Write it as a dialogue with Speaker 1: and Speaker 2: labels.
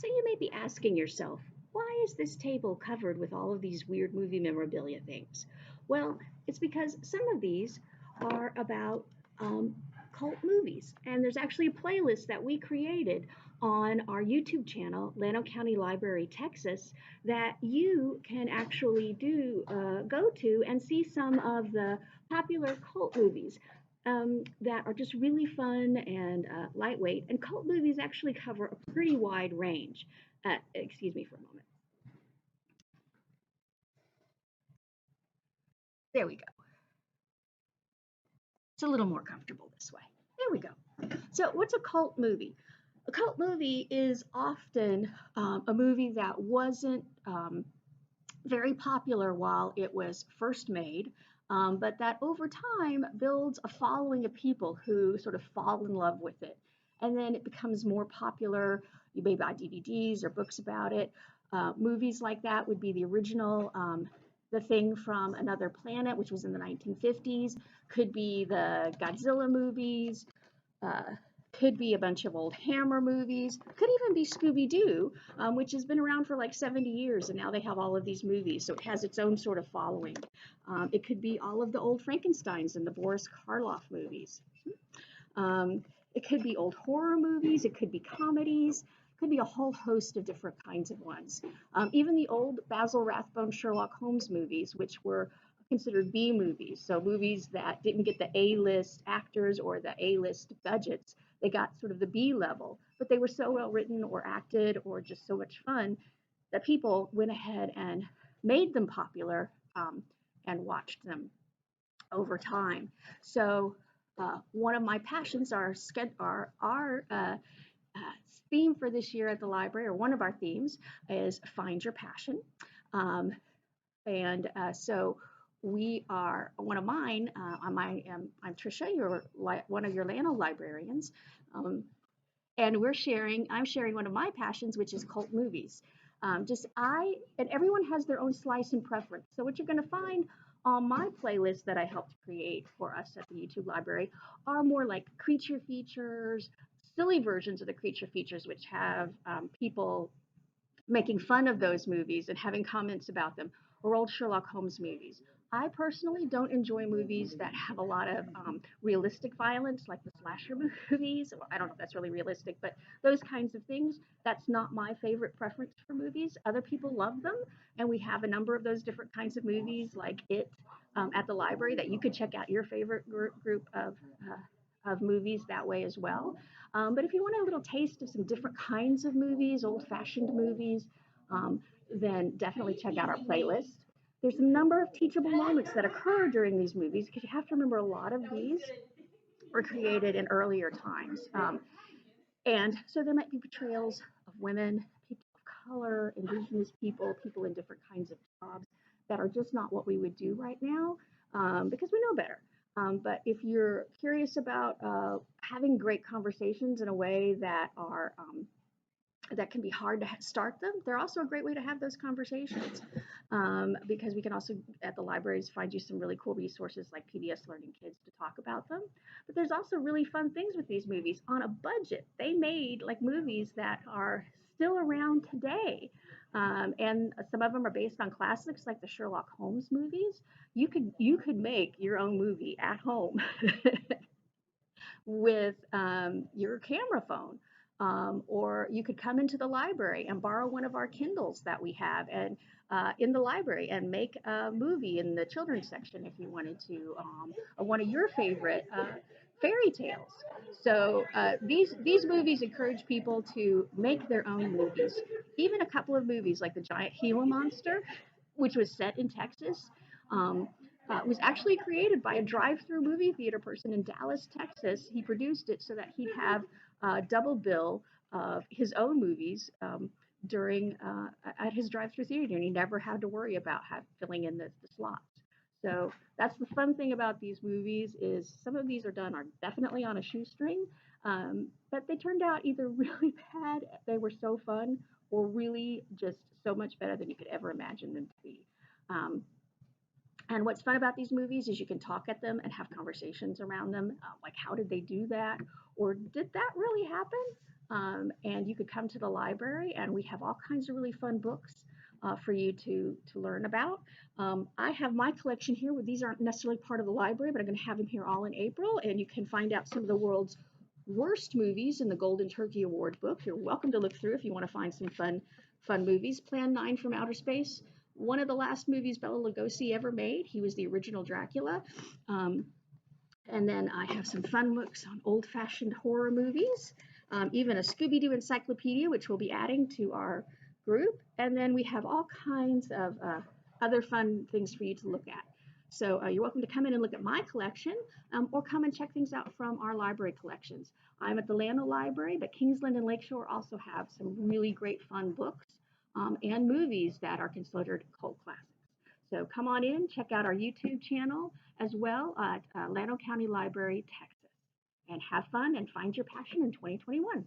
Speaker 1: So you may be asking yourself, why is this table covered with all of these weird movie memorabilia things? Well, it's because some of these are about um, cult movies. And there's actually a playlist that we created on our YouTube channel, Llano County Library, Texas, that you can actually go to and see some of the popular cult movies that are just really fun and lightweight. And cult movies actually cover a pretty wide range. Excuse me for a moment. There we go. It's a little more comfortable this way. There we go. So, what's a cult movie? A cult movie is often a movie that wasn't very popular while it was first made, but that over time builds a following of people who sort of fall in love with it. And then it becomes more popular. You may buy DVDs or books about it. Movies like that would be the original The Thing from Another Planet, which was in the 1950s, could be the Godzilla movies, uh, could be a bunch of old Hammer movies, could even be Scooby Doo, which has been around for like 70 years, and now they have all of these movies, so it has its own sort of following. It could be all of the old Frankensteins and the Boris Karloff movies. Um, it could be old horror movies, it could be comedies, it could be a whole host of different kinds of ones. Even the old Basil Rathbone Sherlock Holmes movies, which were considered B movies, so movies that didn't get the A-list actors or the A-list budgets. They got sort of the B level, but they were so well written or acted or just so much fun that people went ahead and made them popular and watched them over time. So one of my passions, our theme for this year at the library, or one of our themes, is Find Your Passion. Um, and so we are one of mine. I'm Trisha, one of your Llano librarians, um, and I'm sharing one of my passions, which is cult movies. And everyone has their own slice and preference. So what you're going to find on my playlist that I helped create for us at the YouTube library are more like creature features, silly versions of the creature features, which have people making fun of those movies and having comments about them, or old Sherlock Holmes movies. I personally don't enjoy movies that have a lot of realistic violence, like the slasher movies. Well, I don't know if that's really realistic, but those kinds of things, that's not my favorite preference for movies. Other people love them, and we have a number of those different kinds of movies, like It, at the library, that you could check out your favorite group of movies that way as well. But if you want a little taste of some different kinds of movies, old-fashioned movies, um, then definitely check out our playlist. There's a number of teachable moments that occur during these movies because you have to remember a lot of these were created in earlier times. And so there might be portrayals of women, people of color, indigenous people, people in different kinds of jobs that are just not what we would do right now because we know better. But if you're curious about having great conversations in a way that can be hard to start them, they're also a great way to have those conversations because we can also at the libraries find you some really cool resources like PBS Learning Kids to talk about them. But there's also really fun things with these movies on a budget. They made like movies that are still around today. And some of them are based on classics like the Sherlock Holmes movies. You could make your own movie at home with your camera phone. Or you could come into the library and borrow one of our Kindles that we have and in the library and make a movie in the children's section if you wanted to, or one of your favorite fairy tales. So these movies encourage people to make their own movies. Even a couple of movies like the Giant Gila Monster, which was set in Texas. Um, was actually created by a drive-through movie theater person in Dallas, Texas. He produced it so that he'd have a double bill of his own movies during at his drive-through theater, and he never had to worry about filling in the slots. So that's the fun thing about these movies is some of these are definitely on a shoestring, but they turned out either really bad, they were so fun, or really just so much better than you could ever imagine them to be. Um, and what's fun about these movies is you can talk at them and have conversations around them, like how did they do that, or did that really happen? And you could come to the library, and we have all kinds of really fun books for you to learn about. I have my collection here. These aren't necessarily part of the library, but I'm going to have them here all in April, and you can find out some of the world's worst movies in the Golden Turkey Award book. You're welcome to look through if you want to find some fun movies. Plan 9 from Outer Space, one of the last movies Bela Lugosi ever made. He was the original Dracula. Um, and then I have some fun books on old-fashioned horror movies, even a Scooby-Doo encyclopedia, which we'll be adding to our group. And then we have all kinds of other fun things for you to look at. So you're welcome to come in and look at my collection, or come and check things out from our library collections. I'm at the Llano Library, but Kingsland and Lakeshore also have some really great fun books and movies that are considered cult classics. So come on in, check out our YouTube channel as well at Llano County Library, Texas, and have fun and find your passion in 2021.